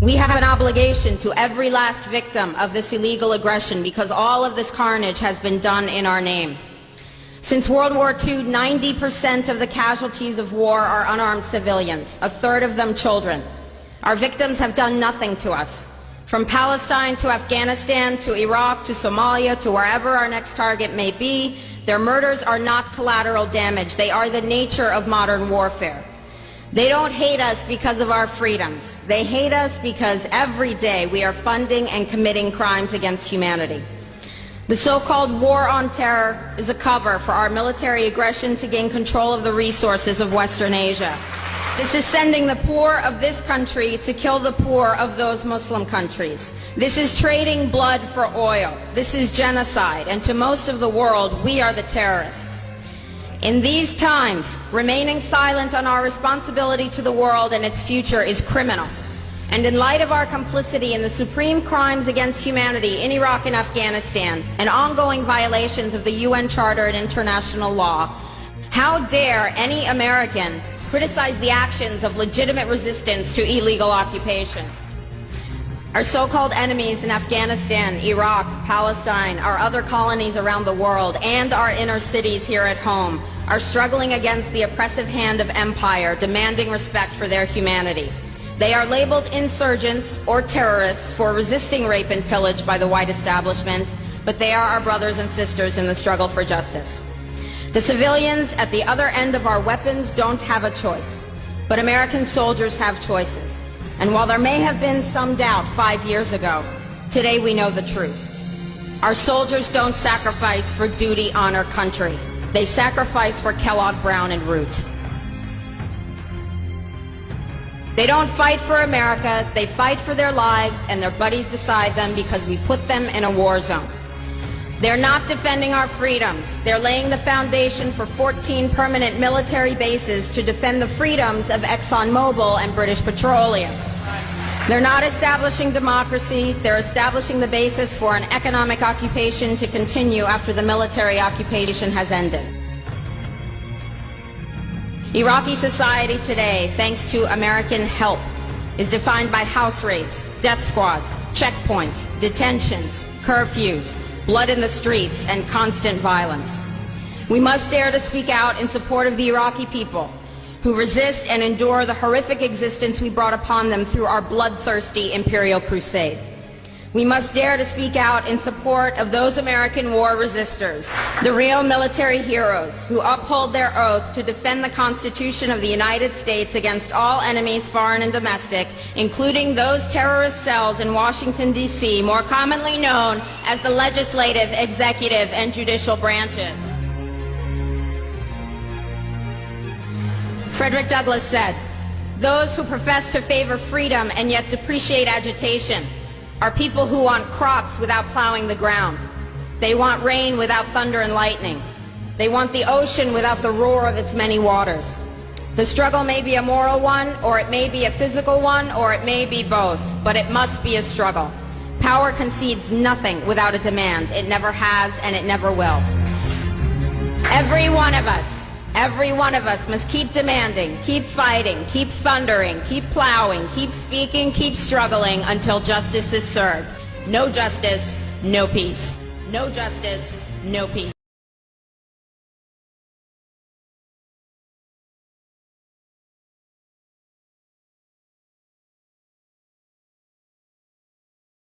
We have an obligation to every last victim of this illegal aggression because all of this carnage has been done in our name. Since World War II, 90% of the casualties of war are unarmed civilians, a third of them children. Our victims have done nothing to us. From Palestine to Afghanistan to Iraq to Somalia to wherever our next target may be, their murders are not collateral damage. They are the nature of modern warfare. They don't hate us because of our freedoms. They hate us because every day we are funding and committing crimes against humanity. The so-called war on terror is a cover for our military aggression to gain control of the resources of Western Asia. This is sending the poor of this country to kill the poor of those Muslim countries. This is trading blood for oil. This is genocide, and to most of the world, we are the terrorists. In these times, remaining silent on our responsibility to the world and its future is criminal. And in light of our complicity in the supreme crimes against humanity in Iraq and Afghanistan and ongoing violations of the UN Charter and international law, how dare any American criticize the actions of legitimate resistance to illegal occupation? Our so-called enemies in Afghanistan, Iraq, Palestine, our other colonies around the world, and our inner cities here at home are struggling against the oppressive hand of empire, demanding respect for their humanity. They are labeled insurgents or terrorists for resisting rape and pillage by the white establishment, but they are our brothers and sisters in the struggle for justice. The civilians at the other end of our weapons don't have a choice, but American soldiers have choices. And while there may have been some doubt 5 years ago, today we know the truth. Our soldiers don't sacrifice for duty, honor, country. They sacrifice for Kellogg, Brown, and Root. They don't fight for America, they fight for their lives and their buddies beside them because we put them in a war zone. They're not defending our freedoms. They're laying the foundation for 14 permanent military bases to defend the freedoms of ExxonMobil and British Petroleum. They're not establishing democracy. They're establishing the basis for an economic occupation to continue after the military occupation has ended. Iraqi society today, thanks to American help, is defined by house raids, death squads, checkpoints, detentions, curfews, blood in the streets, and constant violence. We must dare to speak out in support of the Iraqi people who resist and endure the horrific existence we brought upon them through our bloodthirsty imperial crusade. We must dare to speak out in support of those American war resistors, the real military heroes who uphold their oath to defend the Constitution of the United States against all enemies, foreign and domestic, including those terrorist cells in Washington, D.C., more commonly known as the legislative, executive, and judicial branches. Frederick Douglass said, "Those who profess to favor freedom and yet depreciate agitation are people who want crops without plowing the ground. They want rain without thunder and lightning. They want the ocean without the roar of its many waters." The struggle may be a moral one, or it may be a physical one, or it may be both, but it must be a struggle. Power concedes nothing without a demand. It never has, and it never will. Every one of us must keep demanding, keep fighting, keep thundering, keep plowing, keep speaking, keep struggling until justice is served. No justice, no peace. No justice, no peace.